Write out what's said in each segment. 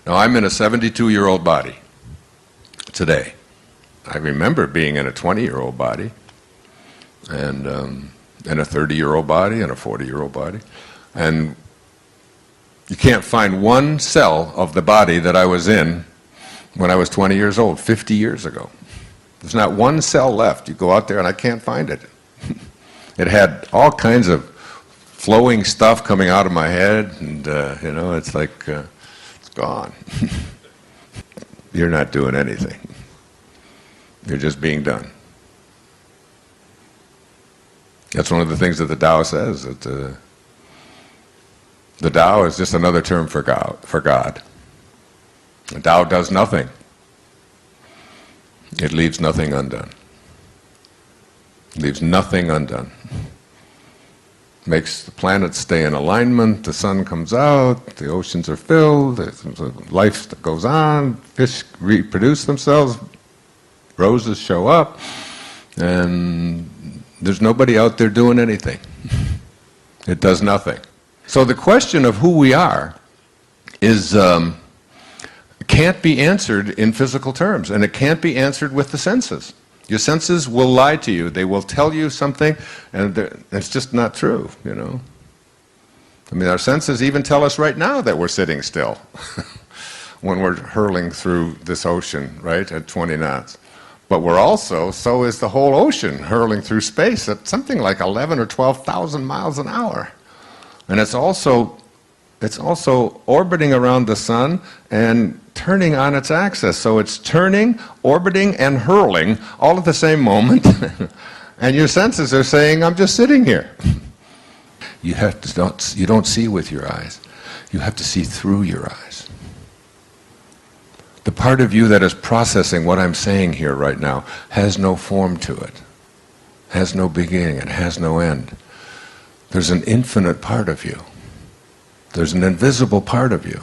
Now, I'm in a 72-year-old body today. I remember being in a 20-year-old body, and in a 30-year-old body, and a 40-year-old body. And you can't find one cell of the body that I was in when I was 20 years old, 50 years ago. There's not one cell left. You go out there and I can't find it. It had all kinds of flowing stuff coming out of my head, and you know, it's like, it's gone. You're not doing anything. You're just being done. That's one of the things that the Tao says, that the Tao is just another term for God. The Tao does nothing. It leaves nothing undone. It leaves nothing undone. Makes the planets stay in alignment, the sun comes out, the oceans are filled, life goes on, fish reproduce themselves, roses show up, and there's nobody out there doing anything. It does nothing. So the question of who we are is can't be answered in physical terms, and it can't be answered with the senses. Your senses will lie to you. They will tell you something, and it's just not true, you know. I mean, our senses even tell us right now that we're sitting still when we're hurling through this ocean, right, at 20 knots. But we're also, so is the whole ocean hurling through space at something like 11 or 12,000 miles an hour. And it's also orbiting around the sun and turning on its axis. So it's turning, orbiting, and hurling all at the same moment. And your senses are saying, I'm just sitting here. You don't see with your eyes. You have to see through your eyes. The part of you that is processing what I'm saying here right now has no form to it, has no beginning, it has no end. There's an infinite part of you. There's an invisible part of you.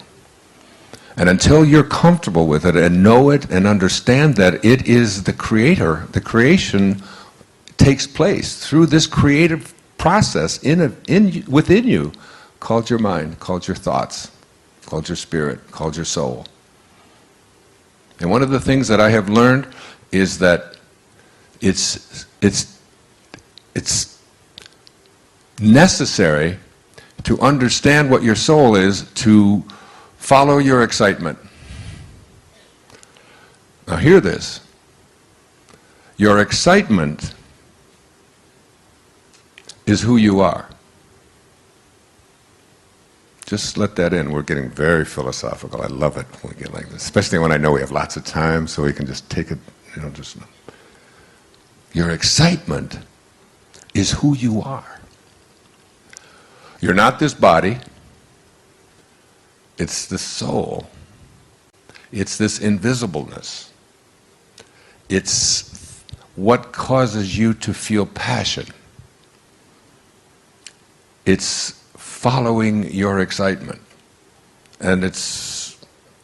And until you're comfortable with it and know it and understand that it is the creator, the creation takes place through this creative process within you, called your mind, called your thoughts, called your spirit, called your soul. And one of the things that I have learned is that it's necessary to understand what your soul is to follow your excitement. Now hear this. Your excitement is who you are. Just let that in. We're getting very philosophical. I love it when we get like this, especially when I know we have lots of time, so we can just take it, you know, just... Your excitement is who you are. You're not this body. It's the soul. It's this invisibleness. It's what causes you to feel passion. It's following your excitement. And it's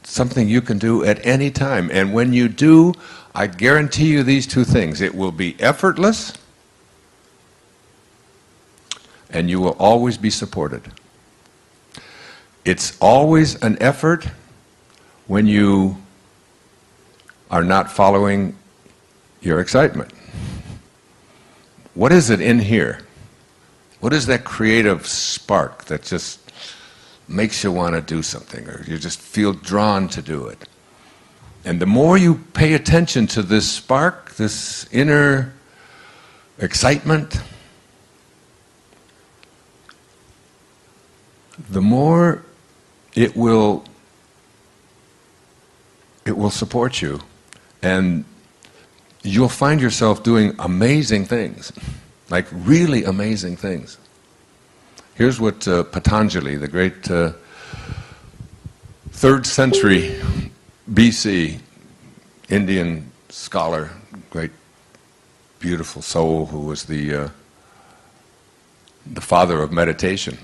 something you can do at any time. And when you do, I guarantee you these two things. It will be effortless, and you will always be supported. It's always an effort when you are not following your excitement. What is it in here? What is that creative spark that just makes you want to do something, or you just feel drawn to do it? And the more you pay attention to this spark, this inner excitement, the more it will support you, and you'll find yourself doing amazing things, like really amazing things. Here's what Patanjali, the great 3rd century BC Indian scholar, great beautiful soul, who was the father of meditation,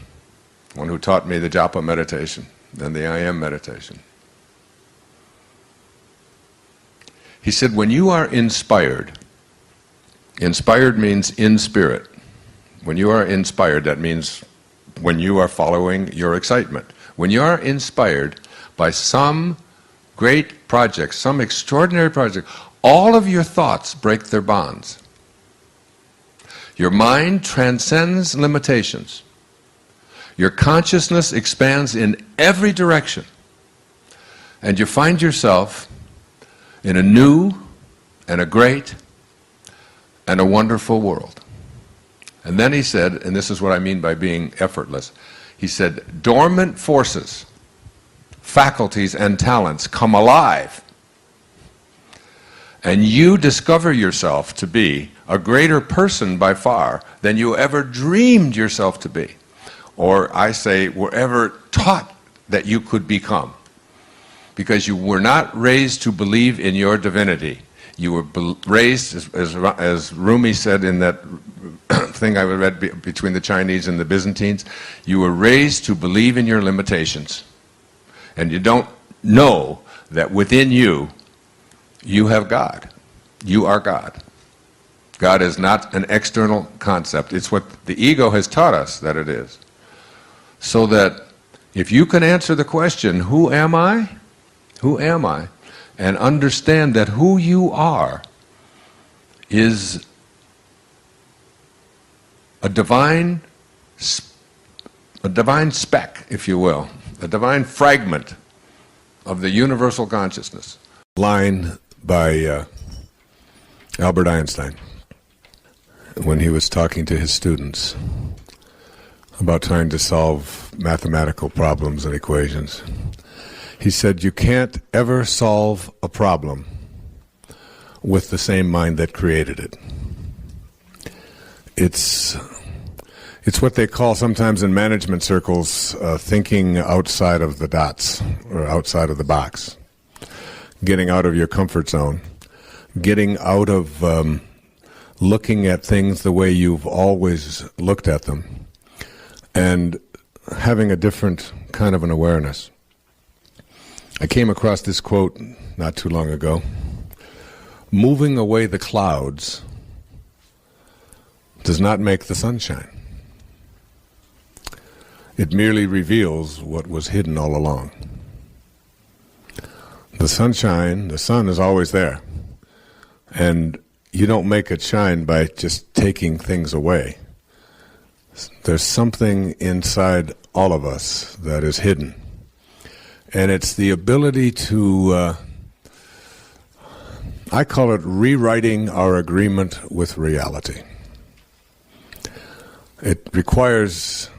one who taught me the japa meditation and the I am meditation. He said, when you are inspired, inspired means in spirit. When you are inspired, that means when you are following your excitement. When you are inspired, by some great project, some extraordinary project, all of your thoughts break their bonds. Your mind transcends limitations. Your consciousness expands in every direction. And you find yourself in a new and a great and a wonderful world. And then he said, and this is what I mean by being effortless, he said, dormant forces, faculties and talents come alive. And you discover yourself to be a greater person by far than you ever dreamed yourself to be. Or I say, were ever taught that you could become. Because you were not raised to believe in your divinity. You were raised, as Rumi said in that thing I read between the Chinese and the Byzantines, you were raised to believe in your limitations. And you don't know that within you, you have God. You are God. God is not an external concept. It's what the ego has taught us that it is. So that if you can answer the question, who am I? Who am I? And understand that who you are is a divine speck, if you will, a divine fragment of the universal consciousness. Line by Albert Einstein when he was talking to his students about trying to solve mathematical problems and equations. He said, you can't ever solve a problem with the same mind that created it. It's what they call sometimes in management circles thinking outside of the dots or outside of the box. Getting out of your comfort zone. Getting out of looking at things the way you've always looked at them. And having a different kind of an awareness. I came across this quote not too long ago. Moving away the clouds does not make the sunshine. It merely reveals what was hidden all along. The sunshine, the sun is always there. And you don't make it shine by just taking things away. There's something inside all of us that is hidden. And it's the ability to, I call it rewriting our agreement with reality. It requires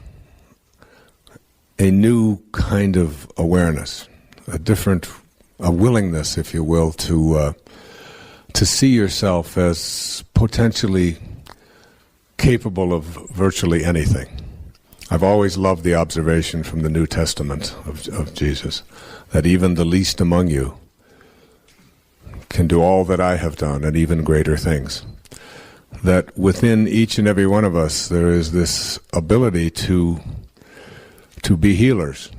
a new kind of awareness, a willingness, if you will, to see yourself as potentially capable of virtually anything. I've always loved the observation from the New Testament of Jesus, that even the least among you can do all that I have done and even greater things. That within each and every one of us there is this ability to be healers.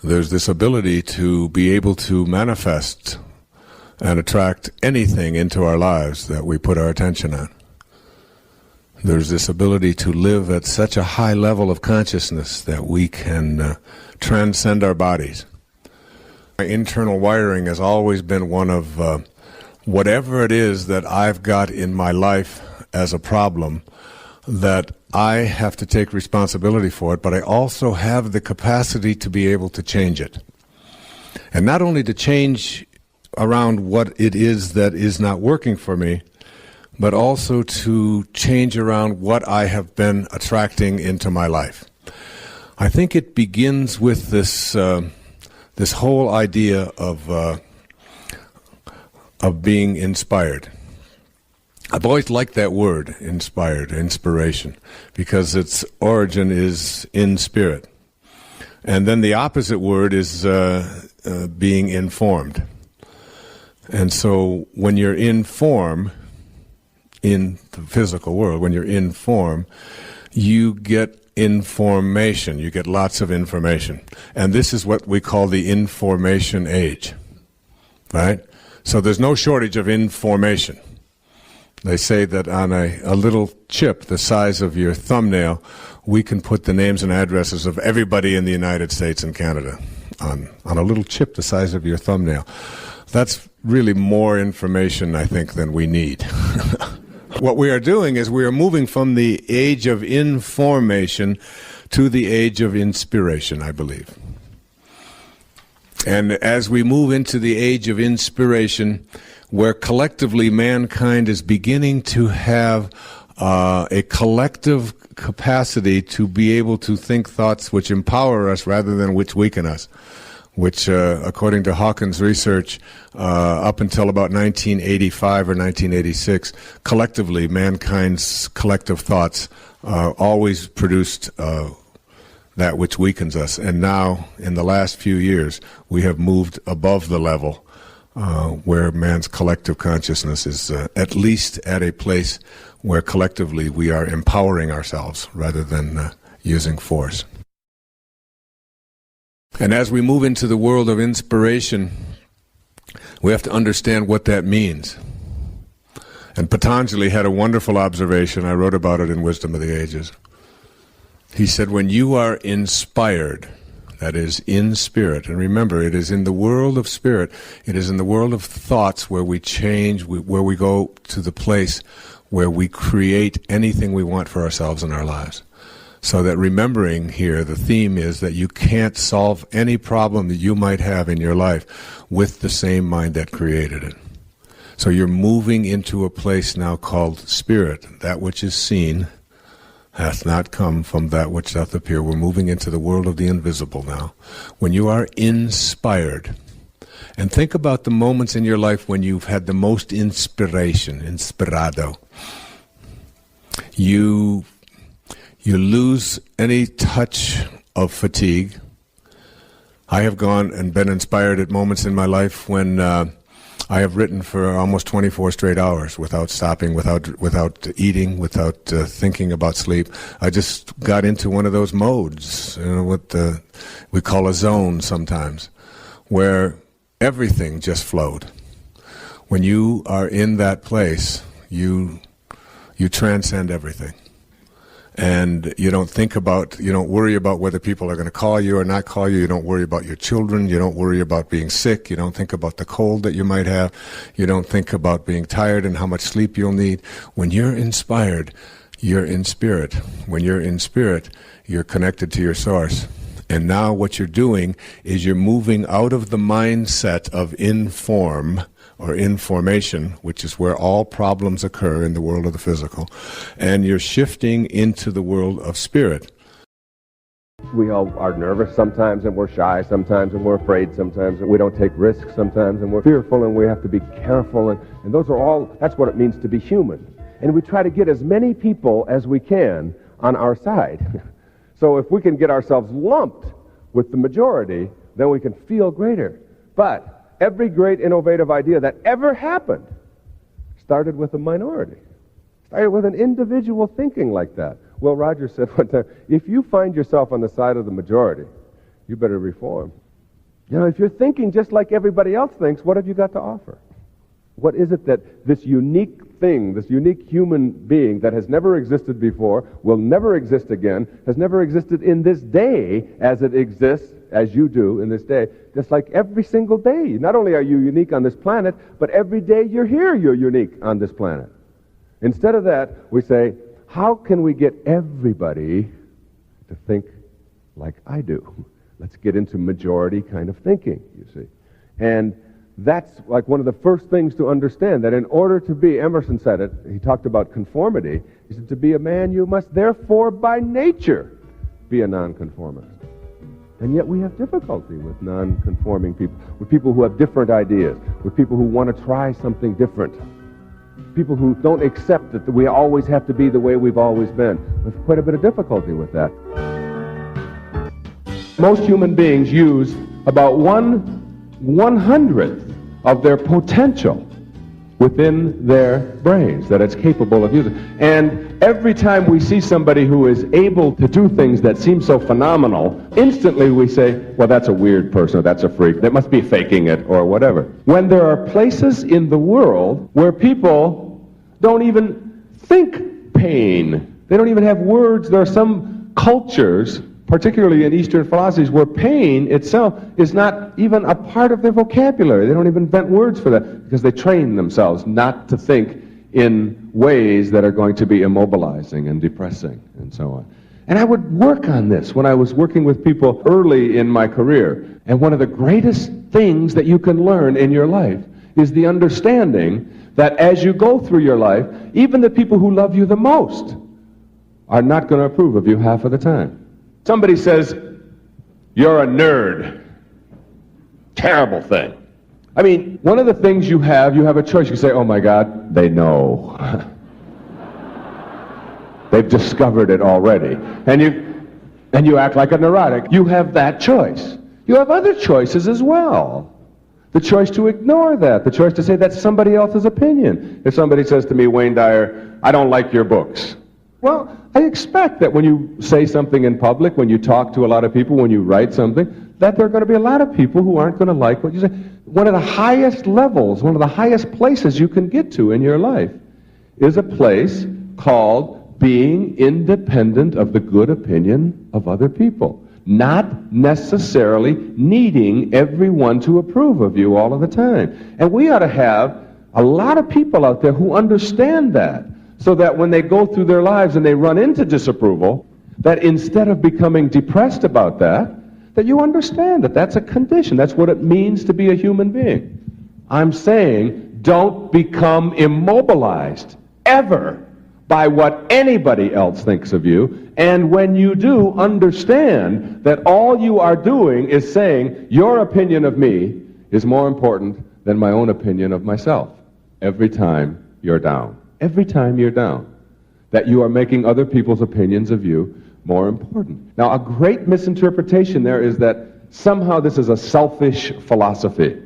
There's this ability to be able to manifest and attract anything into our lives that we put our attention on. There's this ability to live at such a high level of consciousness that we can transcend our bodies. My internal wiring has always been one of whatever it is that I've got in my life as a problem, that I have to take responsibility for it, but I also have the capacity to be able to change it. And not only to change around what it is that is not working for me, but also to change around what I have been attracting into my life. I think it begins with this this whole idea of being inspired. I've always liked that word, inspired, inspiration, because its origin is in spirit. And then the opposite word is being informed. And so when you're in form, in the physical world, when you're in form, you get information, you get lots of information. And this is what we call the information age, right? So there's no shortage of information. They say that on a little chip the size of your thumbnail, we can put the names and addresses of everybody in the United States and Canada. on a little chip the size of your thumbnail. That's really more information, I think, than we need. What we are doing is we are moving from the age of information to the age of inspiration, I believe. And as we move into the age of inspiration, where collectively mankind is beginning to have a collective capacity to be able to think thoughts which empower us rather than which weaken us, which, according to Hawkins' research, up until about 1985 or 1986, collectively, mankind's collective thoughts always produced that which weakens us. And now, in the last few years, we have moved above the level where man's collective consciousness is at least at a place where collectively we are empowering ourselves rather than using force. And as we move into the world of inspiration, we have to understand what that means. And Patanjali had a wonderful observation. I wrote about it in Wisdom of the Ages. He said, when you are inspired, that is, in spirit, and remember, it is in the world of spirit, it is in the world of thoughts where we change, where we go to the place where we create anything we want for ourselves in our lives. So that remembering here, the theme is that you can't solve any problem that you might have in your life with the same mind that created it. So you're moving into a place now called spirit. That which is seen hath not come from that which doth appear. We're moving into the world of the invisible now. When you are inspired, and think about the moments in your life when you've had the most inspiration, inspirado. You lose any touch of fatigue. I have gone and been inspired at moments in my life when I have written for almost 24 straight hours without stopping, without eating, without thinking about sleep. I just got into one of those modes, what we call a zone sometimes, where everything just flowed. When you are in that place, you transcend everything. And you don't worry about whether people are going to call you or not call you. You don't worry about your children. You don't worry about being sick. You don't think about the cold that you might have. You don't think about being tired and how much sleep you'll need. When you're inspired, you're in spirit. When you're in spirit, you're connected to your source. And now what you're doing is you're moving out of the mindset of inform or information, which is where all problems occur in the world of the physical, and you're shifting into the world of spirit. We all are nervous sometimes, and we're shy sometimes, and we're afraid sometimes, and we don't take risks sometimes, and we're fearful, and we have to be careful, and those are all, that's what it means to be human. And we try to get as many people as we can on our side. So if we can get ourselves lumped with the majority, then we can feel greater. But every great innovative idea that ever happened started with a minority, started with an individual thinking like that. Will Rogers said one time, if you find yourself on the side of the majority, you better reform. If you're thinking just like everybody else thinks, what have you got to offer? What is it that this unique thing, this unique human being that has never existed before, will never exist again, has never existed in this day as it exists, as you do in this day, just like every single day. Not only are you unique on this planet, but every day you're here, you're unique on this planet. Instead of that, we say, how can we get everybody to think like I do? Let's get into majority kind of thinking, you see. And that's like one of the first things to understand, that in order to be, Emerson said it, he talked about conformity, he said, to be a man you must therefore by nature be a nonconformist. And yet we have difficulty with non-conforming people, with people who have different ideas, with people who want to try something different, people who don't accept that we always have to be the way we've always been. We have quite a bit of difficulty with that. Most human beings use about 1/100th of their potential within their brains that it's capable of using. And every time we see somebody who is able to do things that seem so phenomenal, instantly we say, well, that's a weird person, or that's a freak, they must be faking it, or whatever. When there are places in the world where people don't even think pain, they don't even have words. There are some cultures, particularly in Eastern philosophies, where pain itself is not even a part of their vocabulary. They don't even invent words for that because they train themselves not to think in ways that are going to be immobilizing and depressing and so on. And I would work on this when I was working with people early in my career. And one of the greatest things that you can learn in your life is the understanding that as you go through your life, even the people who love you the most are not going to approve of you half of the time. Somebody says, "You're a nerd." Terrible thing. I mean, one of the things you have a choice. You say, "Oh my God, they know." They've discovered it already. And you act like a neurotic. You have that choice. You have other choices as well. The choice to ignore that. The choice to say that's somebody else's opinion. If somebody says to me, "Wayne Dyer, I don't like your books." Well, I expect that when you say something in public, when you talk to a lot of people, when you write something, that there are going to be a lot of people who aren't going to like what you say. One of the highest levels, one of the highest places you can get to in your life is a place called being independent of the good opinion of other people, not necessarily needing everyone to approve of you all of the time. And we ought to have a lot of people out there who understand that, so that when they go through their lives and they run into disapproval, that instead of becoming depressed about that, that you understand that that's a condition. That's what it means to be a human being. I'm saying don't become immobilized ever by what anybody else thinks of you. And when you do, understand that all you are doing is saying your opinion of me is more important than my own opinion of myself. Every time you're down. Every time you're down. That you are making other people's opinions of you more important. Now, a great misinterpretation there is that somehow this is a selfish philosophy.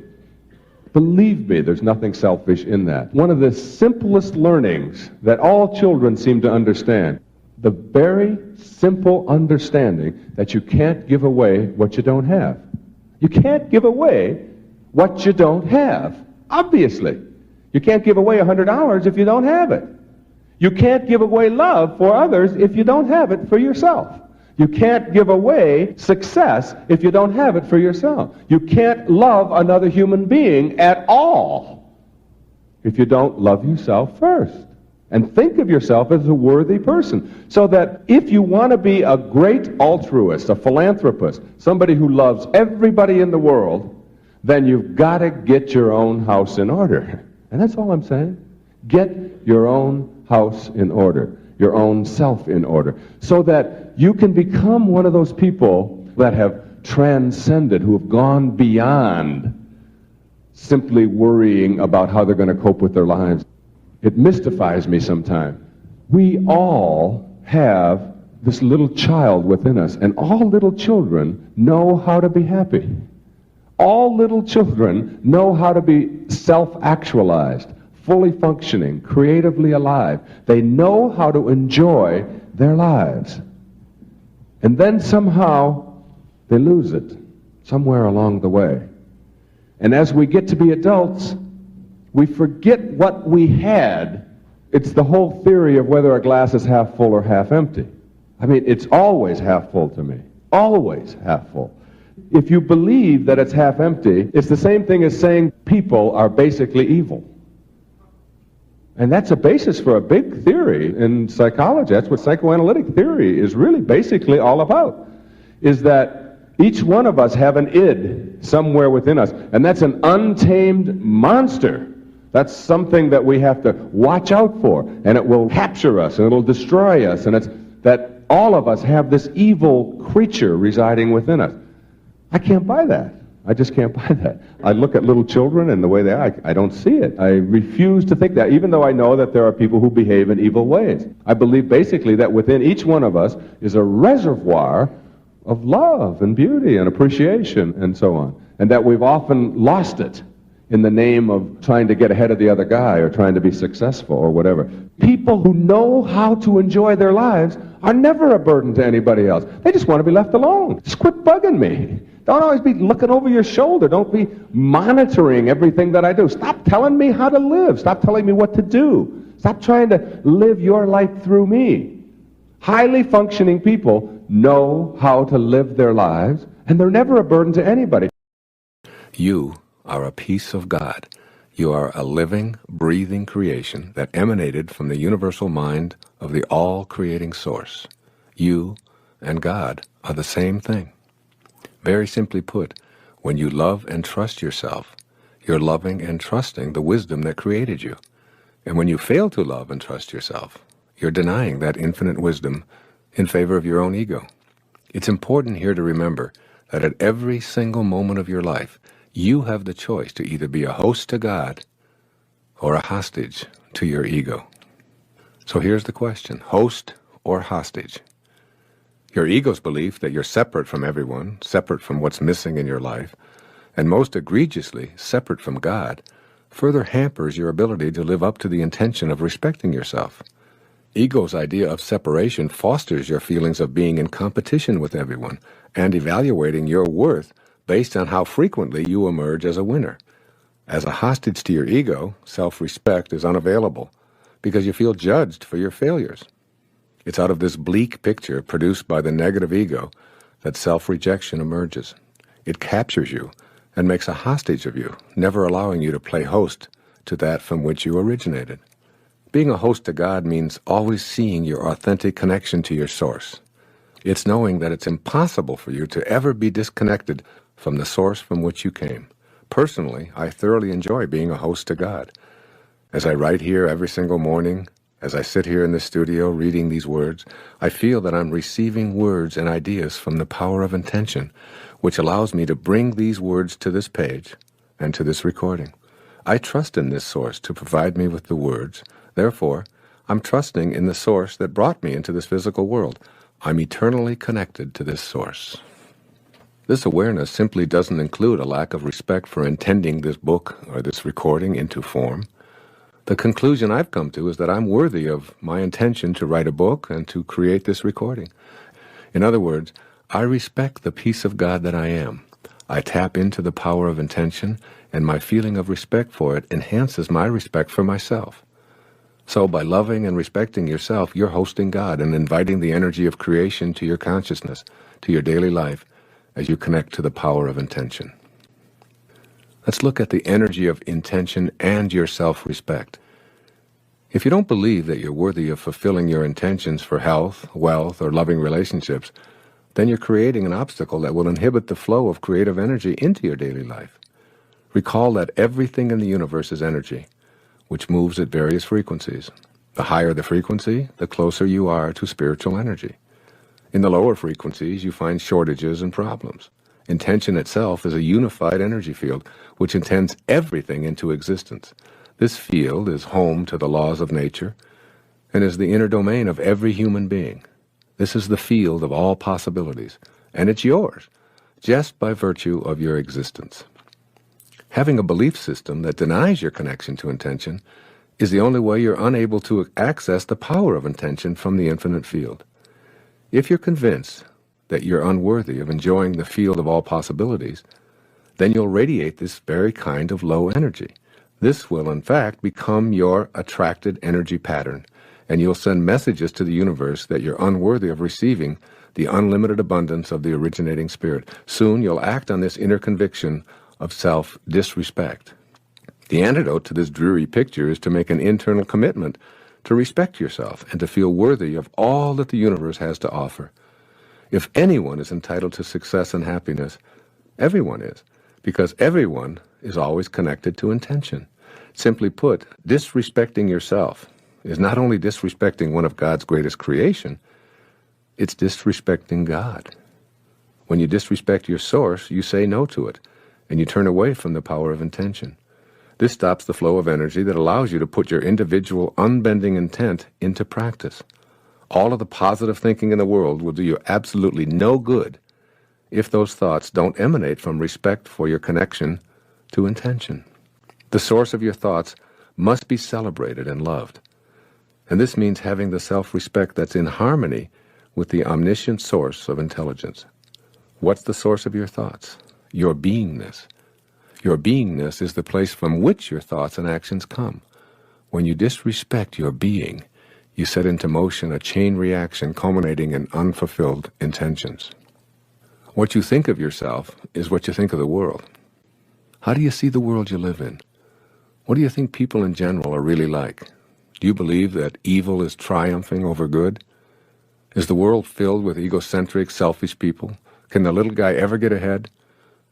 Believe me, there's nothing selfish in that. One of the simplest learnings that all children seem to understand, the very simple understanding that you can't give away what you don't have. You can't give away what you don't have, obviously. You can't give away $100 if you don't have it. You can't give away love for others if you don't have it for yourself. You can't give away success if you don't have it for yourself. You can't love another human being at all if you don't love yourself first. And think of yourself as a worthy person. So that if you want to be a great altruist, a philanthropist, somebody who loves everybody in the world, then you've got to get your own house in order. And that's all I'm saying. Get your own house in order, your own self in order, so that you can become one of those people that have transcended, who have gone beyond simply worrying about how they're going to cope with their lives. It mystifies me sometimes. We all have this little child within us, and all little children know how to be happy. All little children know how to be self-actualized, fully functioning, creatively alive. They know how to enjoy their lives. And then somehow they lose it, somewhere along the way. And as we get to be adults, we forget what we had. It's the whole theory of whether a glass is half full or half empty. I mean, it's always half full to me. Always half full. If you believe that it's half empty, it's the same thing as saying people are basically evil. And that's a basis for a big theory in psychology. That's what psychoanalytic theory is really basically all about, is that each one of us have an id somewhere within us, and that's an untamed monster. That's something that we have to watch out for, and it will capture us, and it'll destroy us, and it's that all of us have this evil creature residing within us. I can't buy that. I just can't buy that. I look at little children and the way they are, I don't see it. I refuse to think that, even though I know that there are people who behave in evil ways. I believe basically that within each one of us is a reservoir of love and beauty and appreciation and so on, and that we've often lost it in the name of trying to get ahead of the other guy or trying to be successful or whatever. People who know how to enjoy their lives are never a burden to anybody else. They just want to be left alone. Just quit bugging me. Don't always be looking over your shoulder. Don't be monitoring everything that I do. Stop telling me how to live. Stop telling me what to do. Stop trying to live your life through me. Highly functioning people know how to live their lives, and they're never a burden to anybody. You are a piece of God. You are a living, breathing creation that emanated from the universal mind of the all-creating source. You and God are the same thing. Very simply put, when you love and trust yourself, you're loving and trusting the wisdom that created you. And when you fail to love and trust yourself, you're denying that infinite wisdom in favor of your own ego. It's important here to remember that at every single moment of your life, you have the choice to either be a host to God or a hostage to your ego. So here's the question, host or hostage? Your ego's belief that you're separate from everyone, separate from what's missing in your life, and most egregiously, separate from God, further hampers your ability to live up to the intention of respecting yourself. Ego's idea of separation fosters your feelings of being in competition with everyone and evaluating your worth based on how frequently you emerge as a winner. As a hostage to your ego, self-respect is unavailable because you feel judged for your failures. It's out of this bleak picture produced by the negative ego that self-rejection emerges. It captures you and makes a hostage of you, never allowing you to play host to that from which you originated. Being a host to God means always seeing your authentic connection to your source. It's knowing that it's impossible for you to ever be disconnected from the source from which you came. Personally, I thoroughly enjoy being a host to God. As I write here every single morning, as I sit here in the studio reading these words, I feel that I'm receiving words and ideas from the power of intention, which allows me to bring these words to this page and to this recording. I trust in this source to provide me with the words. Therefore, I'm trusting in the source that brought me into this physical world. I'm eternally connected to this source. This awareness simply doesn't include a lack of respect for intending this book or this recording into form. The conclusion I've come to is that I'm worthy of my intention to write a book and to create this recording. In other words, I respect the piece of God that I am. I tap into the power of intention, and my feeling of respect for it enhances my respect for myself. So by loving and respecting yourself, you're hosting God and inviting the energy of creation to your consciousness, to your daily life, as you connect to the power of intention. Let's look at the energy of intention and your self-respect. If you don't believe that you're worthy of fulfilling your intentions for health, wealth, or loving relationships, then you're creating an obstacle that will inhibit the flow of creative energy into your daily life. Recall that everything in the universe is energy, which moves at various frequencies. The higher the frequency, the closer you are to spiritual energy. In the lower frequencies, you find shortages and problems. Intention itself is a unified energy field which intends everything into existence. This field is home to the laws of nature and is the inner domain of every human being. This is the field of all possibilities, and it's yours, just by virtue of your existence. Having a belief system that denies your connection to intention is the only way you're unable to access the power of intention from the infinite field. If you're convinced that you're unworthy of enjoying the field of all possibilities, then you'll radiate this very kind of low energy. This will, in fact, become your attracted energy pattern, and you'll send messages to the universe that you're unworthy of receiving the unlimited abundance of the originating spirit. Soon you'll act on this inner conviction of self-disrespect. The antidote to this dreary picture is to make an internal commitment to respect yourself and to feel worthy of all that the universe has to offer. If anyone is entitled to success and happiness, everyone is, because everyone is always connected to intention. Simply put, disrespecting yourself is not only disrespecting one of God's greatest creation, it's disrespecting God. When you disrespect your source, you say no to it, and you turn away from the power of intention. This stops the flow of energy that allows you to put your individual unbending intent into practice. All of the positive thinking in the world will do you absolutely no good if those thoughts don't emanate from respect for your connection to intention. The source of your thoughts must be celebrated and loved. And this means having the self-respect that's in harmony with the omniscient source of intelligence. What's the source of your thoughts? Your beingness. Your beingness is the place from which your thoughts and actions come. When you disrespect your being, you set into motion a chain reaction culminating in unfulfilled intentions. What you think of yourself is what you think of the world. How do you see the world you live in? What do you think people in general are really like? Do you believe that evil is triumphing over good? Is the world filled with egocentric, selfish people? Can the little guy ever get ahead?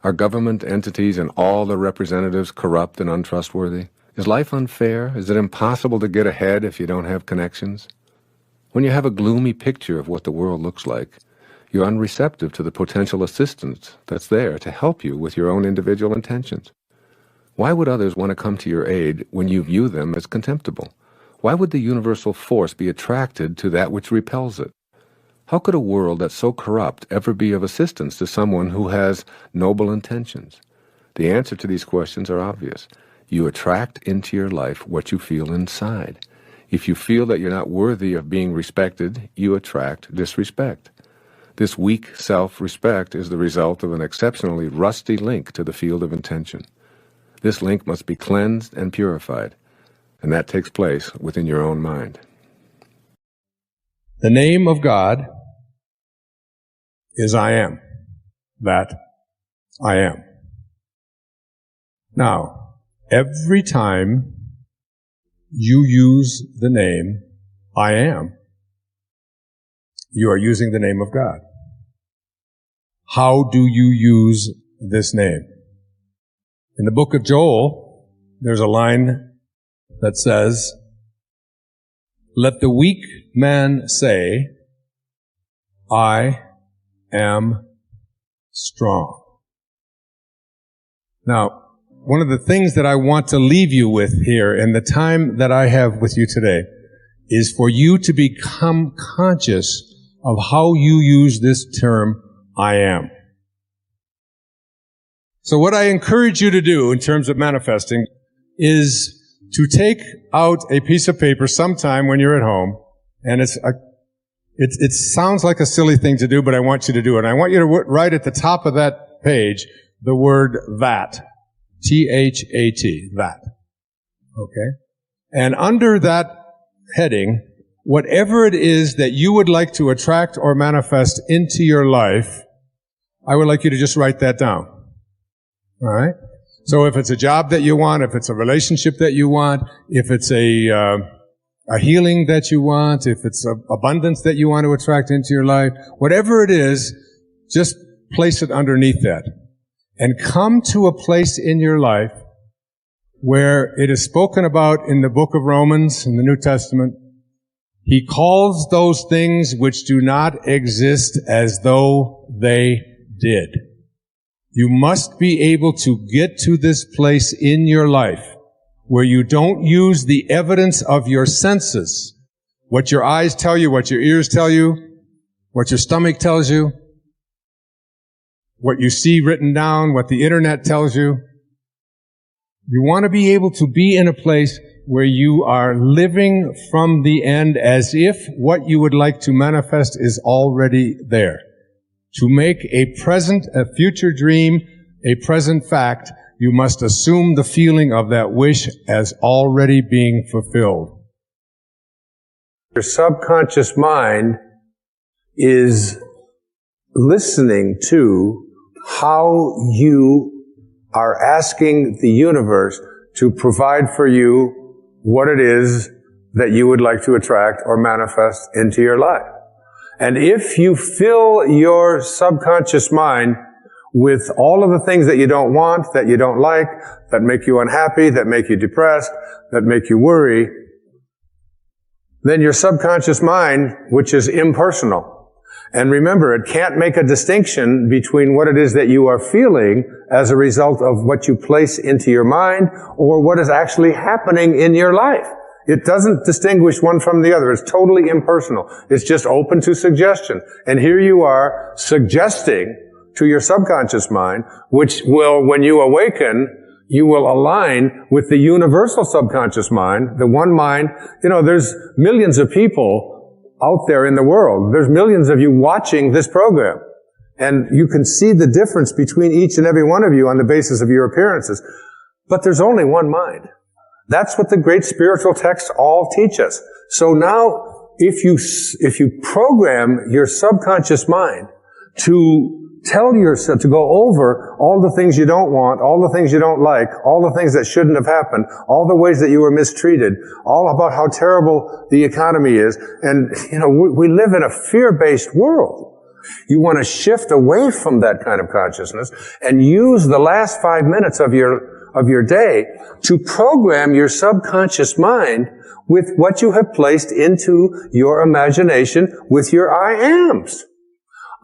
Are government entities and all their representatives corrupt and untrustworthy? Is life unfair? Is it impossible to get ahead if you don't have connections? When you have a gloomy picture of what the world looks like, you're unreceptive to the potential assistance that's there to help you with your own individual intentions. Why would others want to come to your aid when you view them as contemptible? Why would the universal force be attracted to that which repels it? How could a world that's so corrupt ever be of assistance to someone who has noble intentions? The answer to these questions are obvious. You attract into your life what you feel inside. If you feel that you're not worthy of being respected, you attract disrespect. This weak self-respect is the result of an exceptionally rusty link to the field of intention. This link must be cleansed and purified, and that takes place within your own mind. The name of God is I am, that I am. Now, every time you use the name I am, you are using the name of God. How do you use this name? In the book of Joel, there's a line that says, "Let the weak man say, I am strong." Now, one of the things that I want to leave you with here in the time that I have with you today is for you to become conscious of how you use this term, I am. So what I encourage you to do in terms of manifesting is to take out a piece of paper sometime when you're at home, and it sounds like a silly thing to do, but I want you to do it. And I want you to write at the top of that page the word that. T-H-A-T, that. Okay? And under that heading, whatever it is that you would like to attract or manifest into your life, I would like you to just write that down. All right? So if it's a job that you want, if it's a relationship that you want, if it's a healing that you want, if it's abundance that you want to attract into your life, whatever it is, just place it underneath that. And come to a place in your life where it is spoken about in the book of Romans, in the New Testament. He calls those things which do not exist as though they did. You must be able to get to this place in your life where you don't use the evidence of your senses, what your eyes tell you, what your ears tell you, what your stomach tells you, what you see written down, what the internet tells you. You want to be able to be in a place where you are living from the end as if what you would like to manifest is already there. To make a future dream, a present fact, you must assume the feeling of that wish as already being fulfilled. Your subconscious mind is listening to how you are asking the universe to provide for you what it is that you would like to attract or manifest into your life. And if you fill your subconscious mind with all of the things that you don't want, that you don't like, that make you unhappy, that make you depressed, that make you worry, then your subconscious mind, which is impersonal, and remember, it can't make a distinction between what it is that you are feeling as a result of what you place into your mind or what is actually happening in your life. It doesn't distinguish one from the other. It's totally impersonal. It's just open to suggestion. And here you are suggesting to your subconscious mind, which will, when you awaken, you will align with the universal subconscious mind, the one mind. You know, there's millions of people out there in the world. There's millions of you watching this program. And you can see the difference between each and every one of you on the basis of your appearances. But there's only one mind. That's what the great spiritual texts all teach us. So now, if you program your subconscious mind to tell yourself, to go over all the things you don't want, all the things you don't like, all the things that shouldn't have happened, all the ways that you were mistreated, all about how terrible the economy is. And, we live in a fear-based world. You want to shift away from that kind of consciousness and use the last 5 minutes of your day to program your subconscious mind with what you have placed into your imagination with your I ams.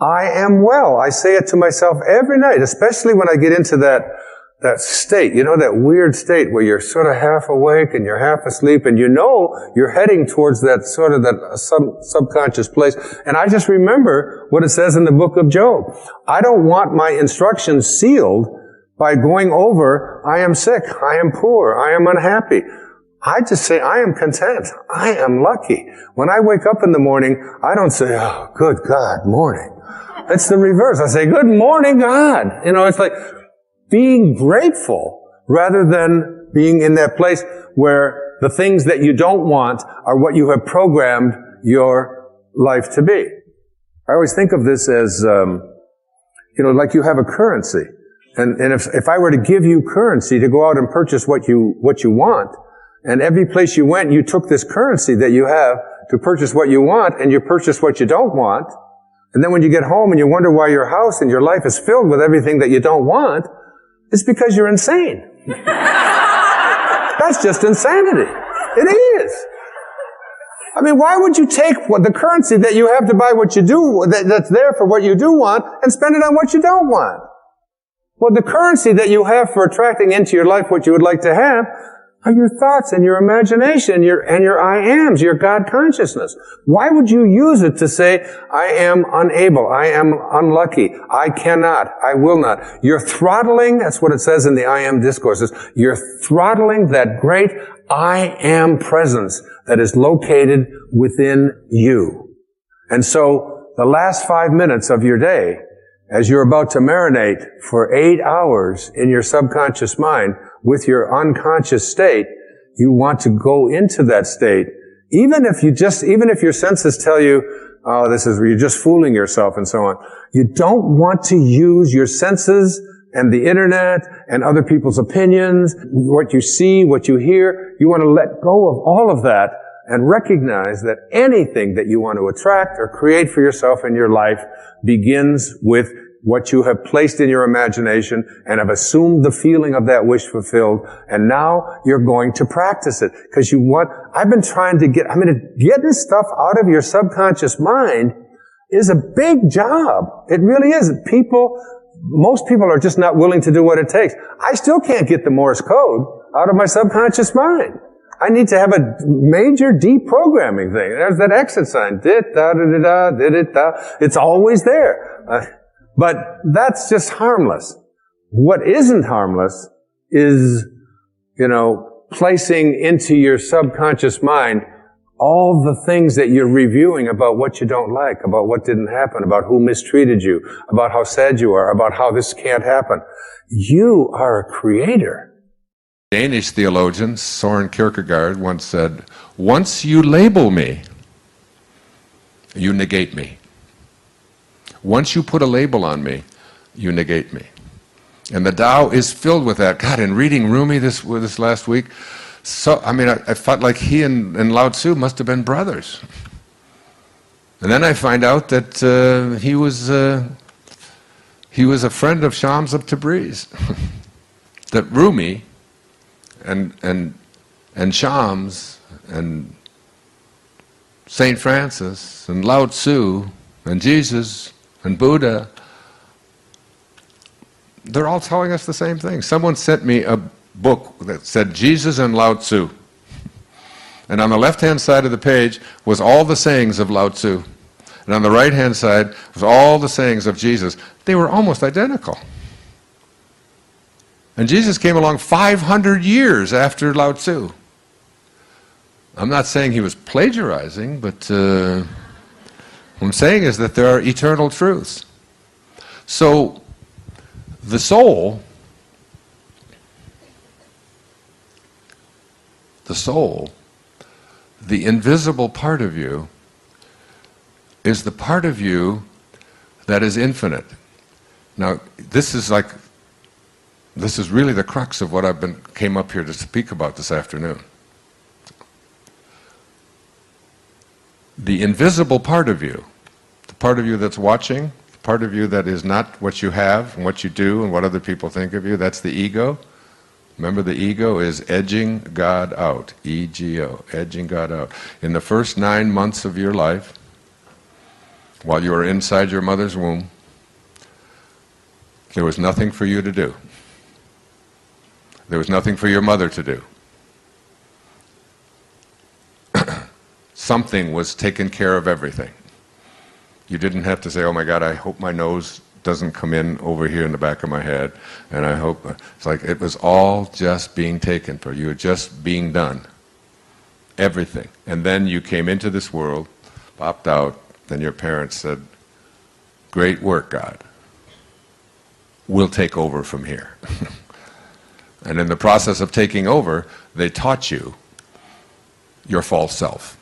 I am well. I say it to myself every night, especially when I get into that state, that weird state where you're sort of half awake and you're half asleep and you're heading towards that sort of subconscious place. And I just remember what it says in the book of Job. I don't want my instructions sealed by going over, I am sick, I am poor, I am unhappy. I just say, I am content. I am lucky. When I wake up in the morning, I don't say, oh, good God, morning. It's the reverse. I say, good morning, God. It's like being grateful rather than being in that place where the things that you don't want are what you have programmed your life to be. I always think of this as, like you have a currency. And if I were to give you currency to go out and purchase what you want, and every place you went, you took this currency that you have to purchase what you want, and you purchase what you don't want, and then when you get home and you wonder why your house and your life is filled with everything that you don't want, it's because you're insane. That's just insanity. It is. I mean, why would you take the currency that you have to buy what you do, that's there for what you do want, and spend it on what you don't want? Well, the currency that you have for attracting into your life what you would like to have are your thoughts and your imagination and your I ams, your God consciousness. Why would you use it to say, I am unable, I am unlucky, I cannot, I will not? You're throttling, that's what it says in the I am discourses, you're throttling that great I am presence that is located within you. And so, the last 5 minutes of your day, as you're about to marinate for 8 hours in your subconscious mind with your unconscious state, you want to go into that state. Even if your senses tell you, oh, you're just fooling yourself and so on. You don't want to use your senses and the internet and other people's opinions, what you see, what you hear. You want to let go of all of that and recognize that anything that you want to attract or create for yourself in your life begins with what you have placed in your imagination and have assumed the feeling of that wish fulfilled, and now you're going to practice it. Because getting stuff out of your subconscious mind is a big job. It really is. Most people are just not willing to do what it takes. I still can't get the Morse code out of my subconscious mind. I need to have a major deprogramming thing. There's that exit sign. Dit-da-da-da-da, dit-da. It's always there. But that's just harmless. What isn't harmless is, placing into your subconscious mind all the things that you're reviewing about what you don't like, about what didn't happen, about who mistreated you, about how sad you are, about how this can't happen. You are a creator. Danish theologian Søren Kierkegaard once said, once you label me, you negate me. Once you put a label on me, you negate me. And the Tao is filled with that. God, in reading Rumi this last week, I felt like he and Lao Tzu must have been brothers. And then I find out that he was a friend of Shams of Tabriz. That Rumi and Shams and Saint Francis and Lao Tzu and Jesus and Buddha, they're all telling us the same thing. Someone sent me a book that said Jesus and Lao Tzu. And on the left-hand side of the page was all the sayings of Lao Tzu. And on the right-hand side was all the sayings of Jesus. They were almost identical. And Jesus came along 500 years after Lao Tzu. I'm not saying he was plagiarizing, but what I'm saying is that there are eternal truths. So, the soul, the invisible part of you, is the part of you that is infinite. Now, this is really the crux of what came up here to speak about this afternoon. The invisible part of you, the part of you that's watching, the part of you that is not what you have and what you do and what other people think of you, that's the ego. Remember, the ego is edging God out, E-G-O, edging God out. In the first 9 months of your life, while you were inside your mother's womb, there was nothing for you to do. There was nothing for your mother to do. Something was taking care of everything. You didn't have to say, oh my God, I hope my nose doesn't come in over here in the back of my head, and I hope, it's like it was all just being taken for you, just being done. Everything. And then you came into this world, popped out, then your parents said, great work, God. We'll take over from here. And in the process of taking over, they taught you your false self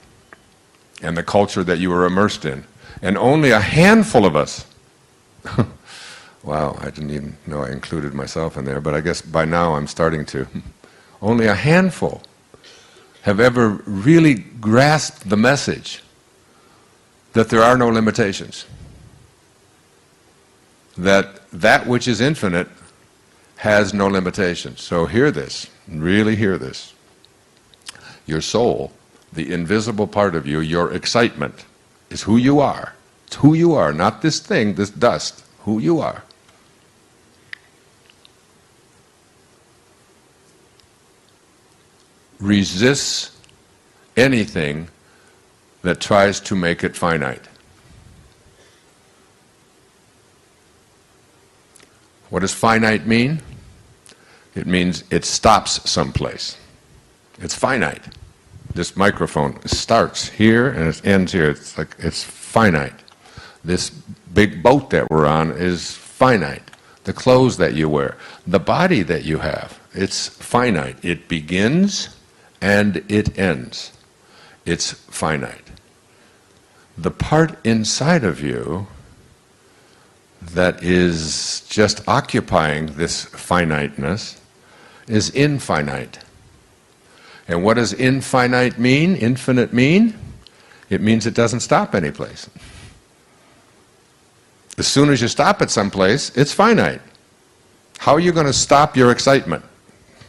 and the culture that you were immersed in. And only a handful of us, wow, I didn't even know I included myself in there, but I guess by now I'm starting to. Only a handful have ever really grasped the message that there are no limitations. That which is infinite has no limitations. So hear this, really hear this. Your soul, the invisible part of you, your excitement, is who you are. It's who you are, not this thing, this dust, who you are. Resists anything that tries to make it finite. What does finite mean? It means it stops someplace. It's finite. This microphone starts here and it ends here. It's like it's finite. This big boat that we're on is finite. The clothes that you wear, the body that you have, it's finite. It begins and it ends. It's finite. The part inside of you that is just occupying this finiteness is infinite. And what does infinite mean? Infinite mean? It means it doesn't stop anyplace. As soon as you stop at some place, it's finite. How are you going to stop your excitement?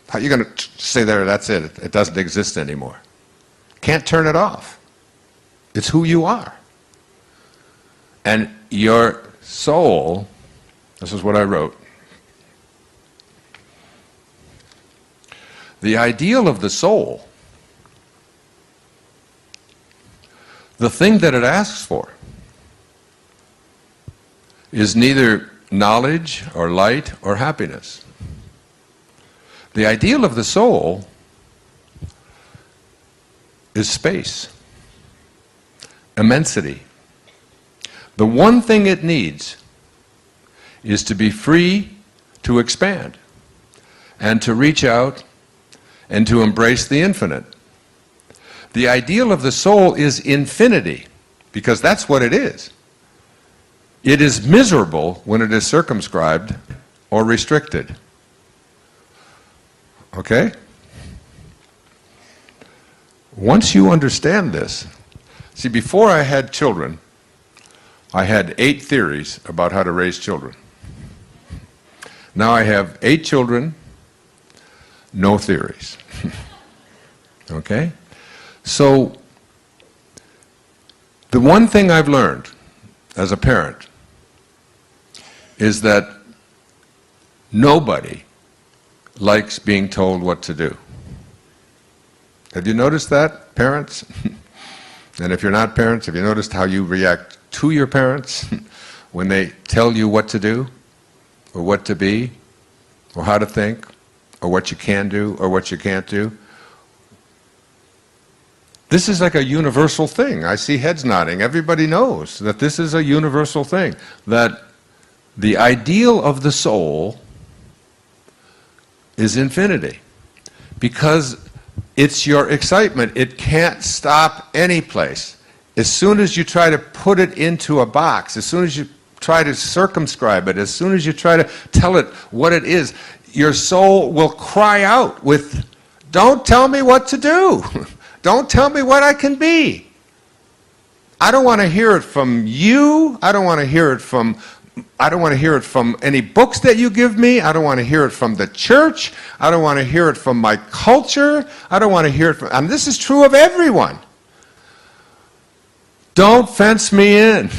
How are you going to say there, that's it, it doesn't exist anymore? Can't turn it off. It's who you are. And your soul, this is what I wrote. The ideal of the soul, the thing that it asks for, is neither knowledge or light or happiness. The ideal of the soul is space, immensity. The one thing it needs is to be free to expand and to reach out and to embrace the infinite. The ideal of the soul is infinity, because that's what it is. It is miserable when it is circumscribed or restricted. Okay? Once you understand this, see, before I had children, I had 8 theories about how to raise children. Now I have 8 children, no theories. Okay? So, the one thing I've learned as a parent is that nobody likes being told what to do. Have you noticed that, parents? And if you're not parents, have you noticed how you react to your parents when they tell you what to do, or what to be, or how to think, or what you can do, or what you can't do? This is like a universal thing. I see heads nodding. Everybody knows that this is a universal thing, that the ideal of the soul is infinity, because it's your excitement. It can't stop any place. as soon as you try to put it into a box, as soon as you try to circumscribe it, as soon as you try to tell it what it is, your soul will cry out with, "Don't tell me what to do. Don't tell me what I can be. I don't want to hear it from you. I don't want to hear it from any books that you give me. I don't want to hear it from the church. I don't want to hear it from my culture. I don't want to hear it from," and this is true of everyone. Don't fence me in.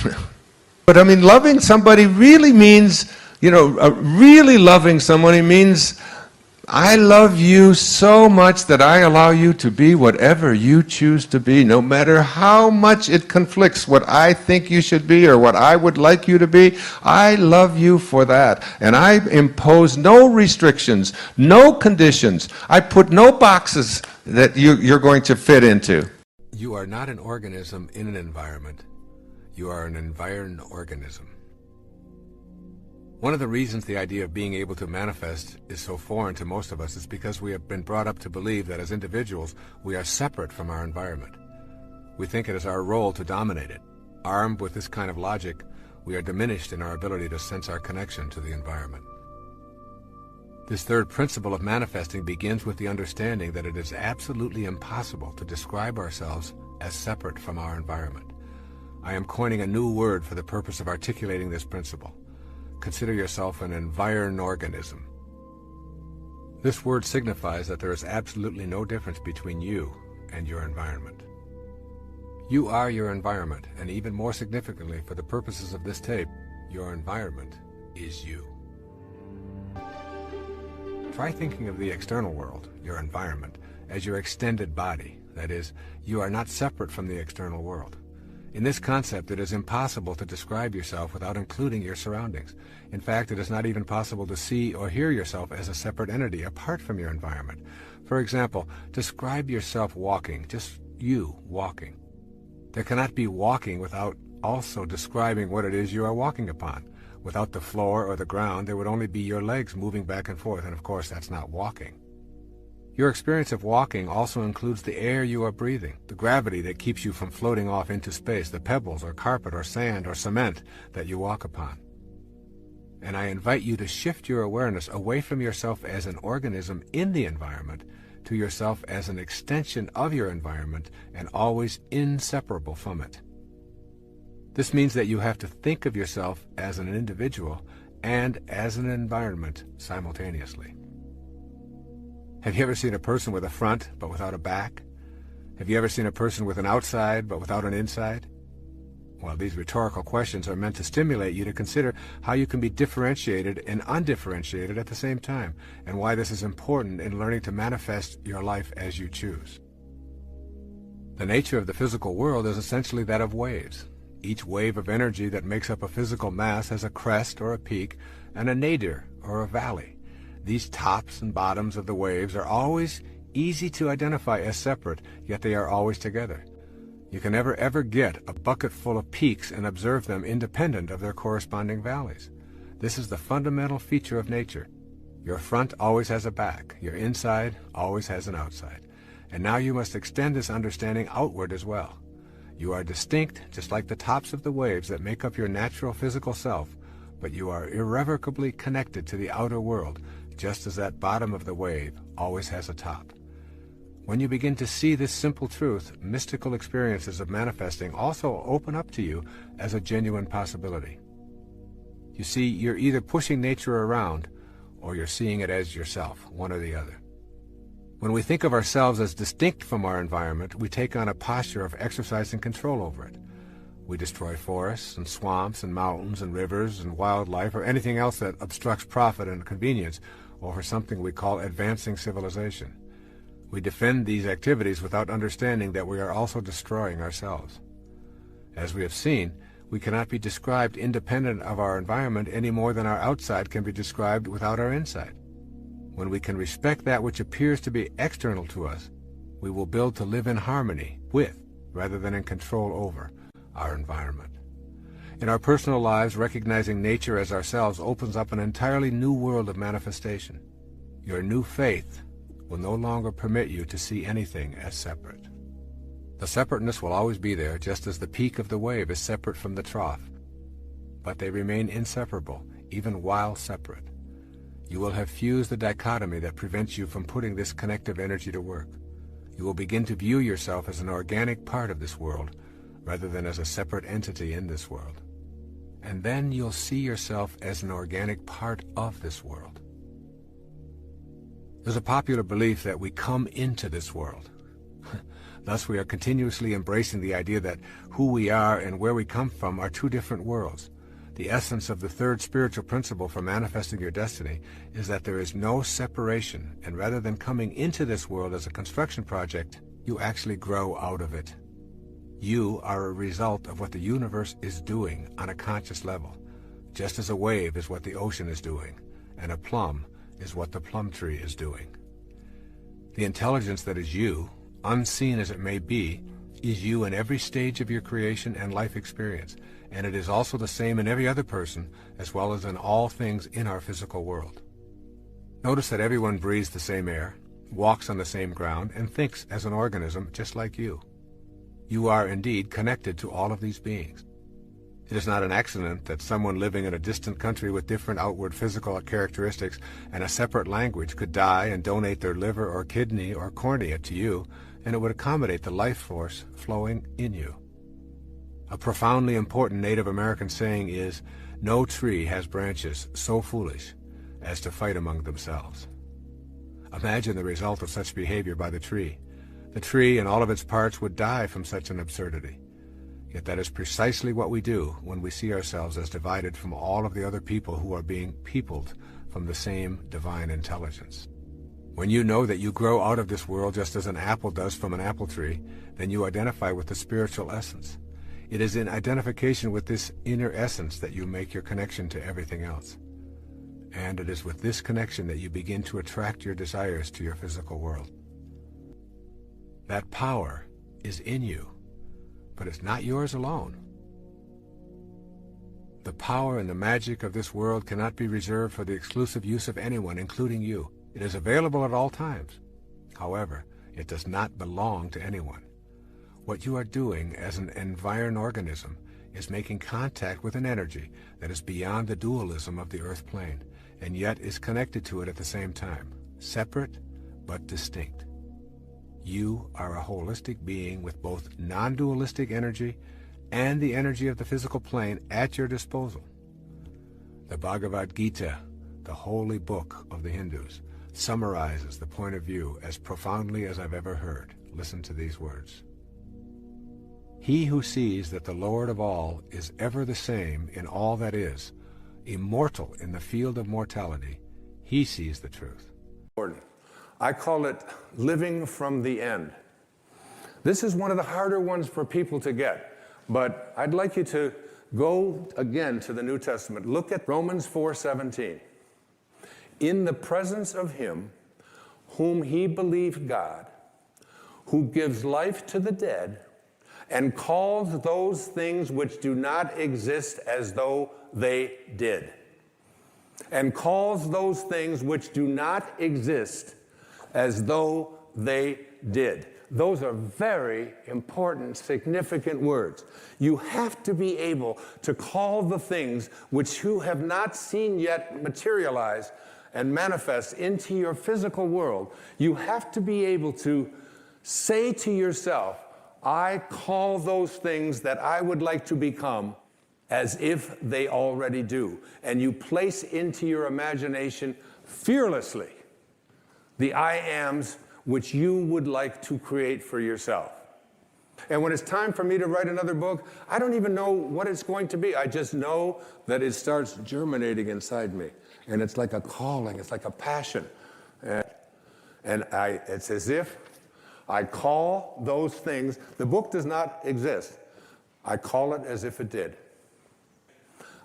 But I mean, loving somebody really means, really loving somebody means, I love you so much that I allow you to be whatever you choose to be, no matter how much it conflicts what I think you should be or what I would like you to be. I love you for that. And I impose no restrictions, no conditions. I put no boxes that you're going to fit into. You are not an organism in an environment. You are an environed organism. One of the reasons the idea of being able to manifest is so foreign to most of us is because we have been brought up to believe that as individuals, we are separate from our environment. We think it is our role to dominate it. Armed with this kind of logic, we are diminished in our ability to sense our connection to the environment. This third principle of manifesting begins with the understanding that it is absolutely impossible to describe ourselves as separate from our environment. I am coining a new word for the purpose of articulating this principle. Consider yourself an environed organism. This word signifies that there is absolutely no difference between you and your environment. You are your environment, and even more significantly for the purposes of this tape, your environment is you. Try thinking of the external world, your environment, as your extended body. That is, you are not separate from the external world. In this concept, it is impossible to describe yourself without including your surroundings. In fact, it is not even possible to see or hear yourself as a separate entity apart from your environment. For example, describe yourself walking, just you walking. There cannot be walking without also describing what it is you are walking upon. Without the floor or the ground, there would only be your legs moving back and forth, and of course that's not walking. Your experience of walking also includes the air you are breathing, the gravity that keeps you from floating off into space, the pebbles or carpet or sand or cement that you walk upon. And I invite you to shift your awareness away from yourself as an organism in the environment to yourself as an extension of your environment and always inseparable from it. This means that you have to think of yourself as an individual and as an environment simultaneously. Have you ever seen a person with a front but without a back? Have you ever seen a person with an outside but without an inside? Well, these rhetorical questions are meant to stimulate you to consider how you can be differentiated and undifferentiated at the same time, and why this is important in learning to manifest your life as you choose. The nature of the physical world is essentially that of waves. Each wave of energy that makes up a physical mass has a crest or a peak and a nadir or a valley. These tops and bottoms of the waves are always easy to identify as separate, yet they are always together. You can never ever get a bucket full of peaks and observe them independent of their corresponding valleys. This is the fundamental feature of nature. Your front always has a back, your inside always has an outside. And now you must extend this understanding outward as well. You are distinct, just like the tops of the waves that make up your natural physical self, but you are irrevocably connected to the outer world, just as that bottom of the wave always has a top. When you begin to see this simple truth, mystical experiences of manifesting also open up to you as a genuine possibility. You see, you're either pushing nature around, or you're seeing it as yourself, one or the other. When we think of ourselves as distinct from our environment, we take on a posture of exercising control over it. We destroy forests and swamps and mountains and rivers and wildlife or anything else that obstructs profit and convenience, or for something we call advancing civilization. We defend these activities without understanding that we are also destroying ourselves. As we have seen, we cannot be described independent of our environment any more than our outside can be described without our inside. When we can respect that which appears to be external to us, we will build to live in harmony with, rather than in control over, our environment. In our personal lives, recognizing nature as ourselves opens up an entirely new world of manifestation. Your new faith will no longer permit you to see anything as separate. The separateness will always be there, just as the peak of the wave is separate from the trough. But they remain inseparable, even while separate. You will have fused the dichotomy that prevents you from putting this connective energy to work. You will begin to view yourself as an organic part of this world, rather than as a separate entity in this world. And then you'll see yourself as an organic part of this world. There's a popular belief that we come into this world. Thus, we are continuously embracing the idea that who we are and where we come from are two different worlds. The essence of the third spiritual principle for manifesting your destiny is that there is no separation, and rather than coming into this world as a construction project, you actually grow out of it. You are a result of what the universe is doing on a conscious level, just as a wave is what the ocean is doing, and a plum is what the plum tree is doing. The intelligence that is you, unseen as it may be, is you in every stage of your creation and life experience, and it is also the same in every other person, as well as in all things in our physical world. Notice that everyone breathes the same air, walks on the same ground, and thinks as an organism just like you. You are indeed connected to all of these beings. It is not an accident that someone living in a distant country with different outward physical characteristics and a separate language could die and donate their liver or kidney or cornea to you, and it would accommodate the life force flowing in you. A profoundly important Native American saying is, "No tree has branches so foolish as to fight among themselves." Imagine the result of such behavior by the tree. The tree and all of its parts would die from such an absurdity. Yet that is precisely what we do when we see ourselves as divided from all of the other people who are being peopled from the same divine intelligence. When you know that you grow out of this world just as an apple does from an apple tree, then you identify with the spiritual essence. It is in identification with this inner essence that you make your connection to everything else. And it is with this connection that you begin to attract your desires to your physical world. That power is in you, but it's not yours alone. The power and the magic of this world cannot be reserved for the exclusive use of anyone, including you. It is available at all times. However, it does not belong to anyone. What you are doing as an environed organism is making contact with an energy that is beyond the dualism of the earth plane, and yet is connected to it at the same time, separate but distinct. You are a holistic being with both non-dualistic energy and the energy of the physical plane at your disposal. The Bhagavad Gita, the holy book of the Hindus, summarizes the point of view as profoundly as I've ever heard. Listen to these words. He who sees that the Lord of all is ever the same in all that is, immortal in the field of mortality, he sees the truth. I call it living from the end. This is one of the harder ones for people to get, but I'd like you to go again to the New Testament. Look at Romans 4:17. In the presence of him whom he believed God, who gives life to the dead and calls those things which do not exist as though they did. And calls those things which do not exist as though they did. Those are very important, significant words. You have to be able to call the things which you have not seen yet materialize and manifest into your physical world. You have to be able to say to yourself, I call those things that I would like to become as if they already do. And you place into your imagination fearlessly the I ams which you would like to create for yourself. And when it's time for me to write another book, I don't even know what it's going to be. I just know that it starts germinating inside me. And it's like a calling, it's like a passion. And it's as if I call those things, the book does not exist. I call it as if it did.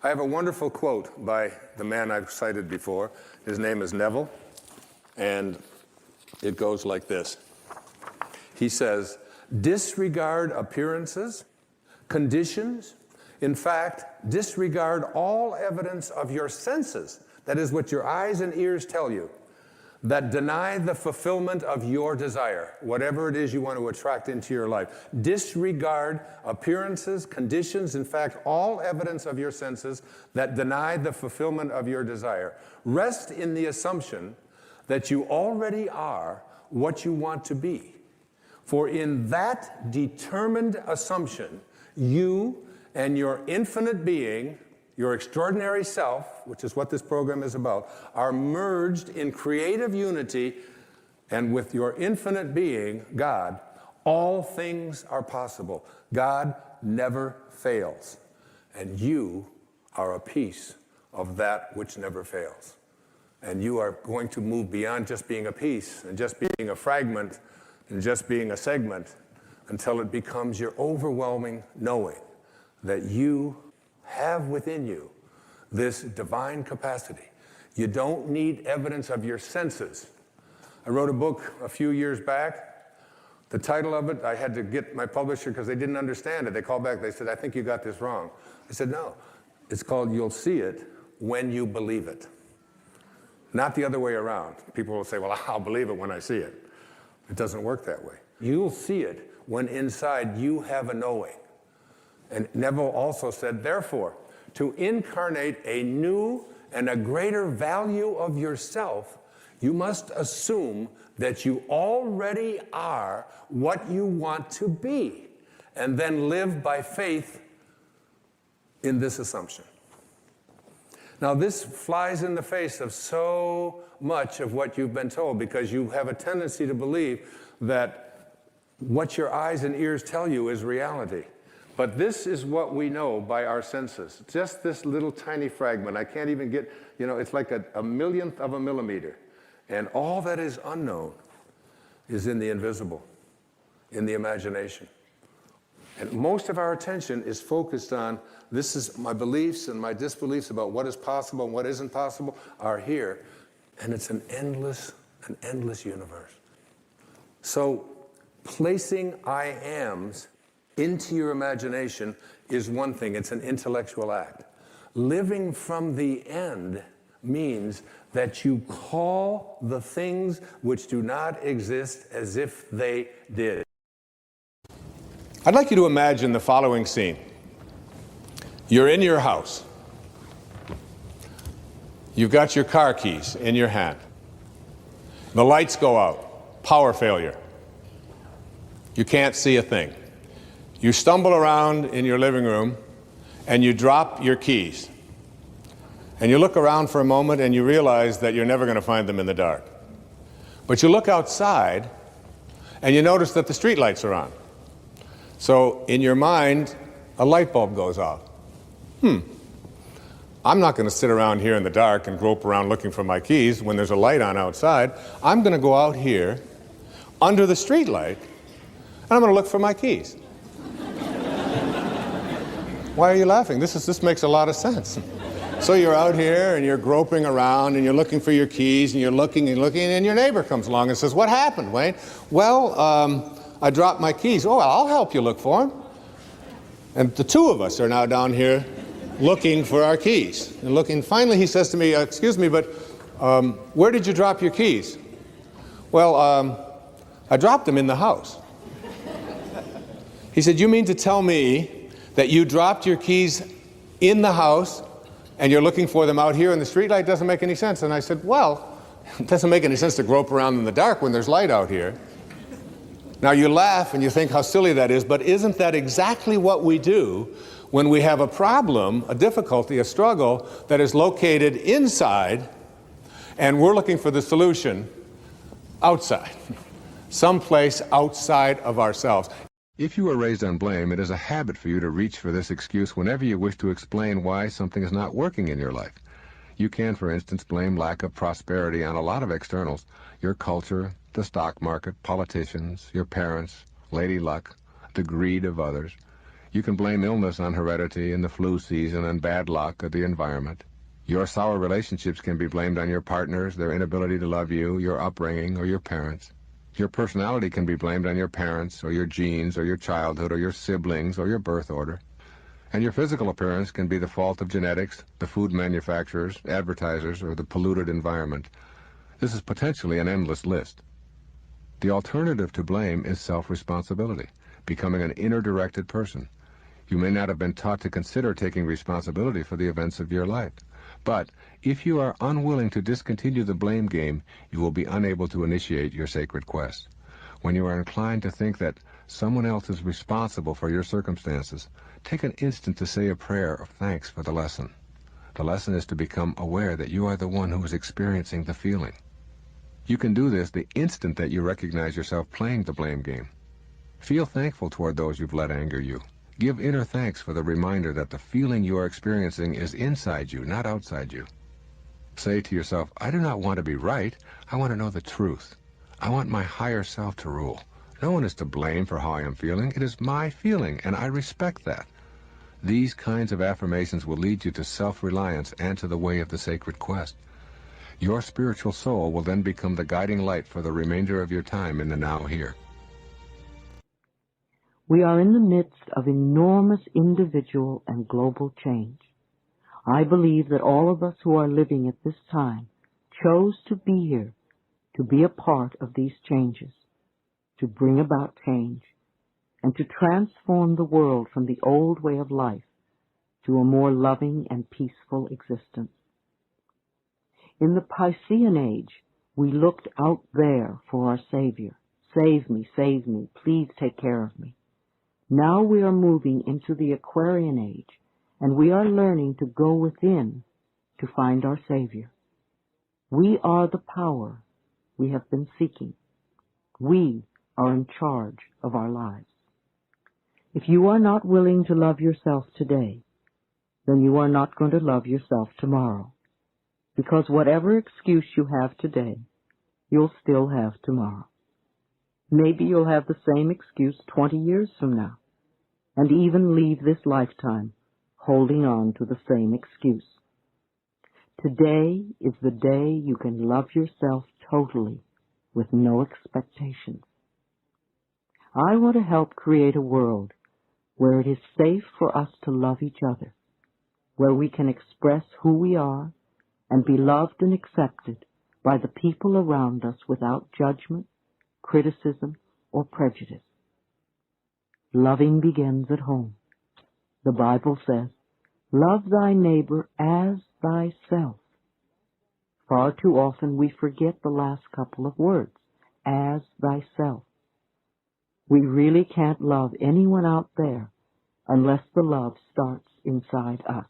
I have a wonderful quote by the man I've cited before. His name is Neville. And it goes like this. He says, disregard appearances, conditions. In fact, disregard all evidence of your senses. That is what your eyes and ears tell you. that deny the fulfillment of your desire, whatever it is you want to attract into your life. Disregard appearances, conditions, in fact, all evidence of your senses that deny the fulfillment of your desire. Rest in the assumption that you already are what you want to be. For in that determined assumption, you and your infinite being, your extraordinary self, which is what this program is about, are merged in creative unity, and with your infinite being, God, all things are possible. God never fails, and you are a piece of that which never fails. And you are going to move beyond just being a piece and just being a fragment and just being a segment until it becomes your overwhelming knowing that you have within you this divine capacity. You don't need evidence of your senses. I wrote a book a few years back. The title of it, I had to get my publisher because they didn't understand it. They called back, they said, "I think you got this wrong." I said, "No, it's called You'll See It When You Believe It." Not the other way around. People will say, "Well, I'll believe it when I see it." It doesn't work that way. You'll see it when inside you have a knowing. And Neville also said, therefore, to incarnate a new and a greater value of yourself, you must assume that you already are what you want to be, and then live by faith in this assumption. Now, this flies in the face of so much of what you've been told, because you have a tendency to believe that what your eyes and ears tell you is reality. But this is what we know by our senses. Just this little tiny fragment. I can't even get, it's like a millionth of a millimeter. And all that is unknown is in the invisible, in the imagination. And most of our attention is focused on, this is my beliefs and my disbeliefs about what is possible and what isn't possible are here. And it's an endless universe. So placing I ams into your imagination is one thing. It's an intellectual act. Living from the end means that you call the things which do not exist as if they did. I'd like you to imagine the following scene. You're in your house. You've got your car keys in your hand. The lights go out. Power failure. You can't see a thing. You stumble around in your living room and you drop your keys. And you look around for a moment and you realize that you're never going to find them in the dark. But you look outside and you notice that the street lights are on. So in your mind, a light bulb goes off. I'm not going to sit around here in the dark and grope around looking for my keys when there's a light on outside. I'm going to go out here under the street light and I'm going to look for my keys. Why are you laughing? This makes a lot of sense. So you're out here and you're groping around and you're looking for your keys and you're looking and looking, and your neighbor comes along and says, "What happened, Wayne?" "Well, I dropped my keys." "Oh, I'll help you look for them." And the two of us are now down here looking for our keys. And looking. Finally, he says to me, "Excuse me, but where did you drop your keys?" "Well, I dropped them in the house." He said, "You mean to tell me that you dropped your keys in the house and you're looking for them out here in the streetlight? Doesn't make any sense." And I said, "Well, it doesn't make any sense to grope around in the dark when there's light out here." Now you laugh and you think how silly that is, but isn't that exactly what we do when we have a problem, a difficulty, a struggle that is located inside, and we're looking for the solution outside, someplace outside of ourselves? If you were raised on blame, it is a habit for you to reach for this excuse whenever you wish to explain why something is not working in your life. You can, for instance, blame lack of prosperity on a lot of externals: your culture, the stock market, politicians, your parents, lady luck, the greed of others. You can blame illness on heredity and the flu season and bad luck or the environment. Your sour relationships can be blamed on your partners, their inability to love you, your upbringing, or your parents. Your personality can be blamed on your parents, or your genes, or your childhood, or your siblings, or your birth order. And your physical appearance can be the fault of genetics, the food manufacturers, advertisers, or the polluted environment. This is potentially an endless list. The alternative to blame is self-responsibility, becoming an inner-directed person. You may not have been taught to consider taking responsibility for the events of your life. But if you are unwilling to discontinue the blame game, you will be unable to initiate your sacred quest. When you are inclined to think that someone else is responsible for your circumstances, take an instant to say a prayer of thanks for the lesson. The lesson is to become aware that you are the one who is experiencing the feeling. You can do this the instant that you recognize yourself playing the blame game. Feel thankful toward those you've let anger you. Give inner thanks for the reminder that the feeling you are experiencing is inside you, not outside you. Say to yourself, I do not want to be right. I want to know the truth. I want my higher self to rule. No one is to blame for how I am feeling. It is my feeling, and I respect that. These kinds of affirmations will lead you to self-reliance and to the way of the sacred quest. Your spiritual soul will then become the guiding light for the remainder of your time in the now here. We are in the midst of enormous individual and global change. I believe that all of us who are living at this time chose to be here, to be a part of these changes, to bring about change, and to transform the world from the old way of life to a more loving and peaceful existence. In the Piscean age, we looked out there for our Savior. Save me, please take care of me. Now we are moving into the Aquarian age, and we are learning to go within to find our Savior. We are the power we have been seeking. We are in charge of our lives. If you are not willing to love yourself today, then you are not going to love yourself tomorrow. Because whatever excuse you have today, you'll still have tomorrow. Maybe you'll have the same excuse 20 years from now, and even leave this lifetime holding on to the same excuse. Today is the day you can love yourself totally with no expectations. I want to help create a world where it is safe for us to love each other, where we can express who we are and be loved and accepted by the people around us without judgment, criticism, or prejudice. Loving begins at home. The Bible says, love thy neighbor as thyself. Far too often we forget the last couple of words, as thyself. We really can't love anyone out there unless the love starts inside us.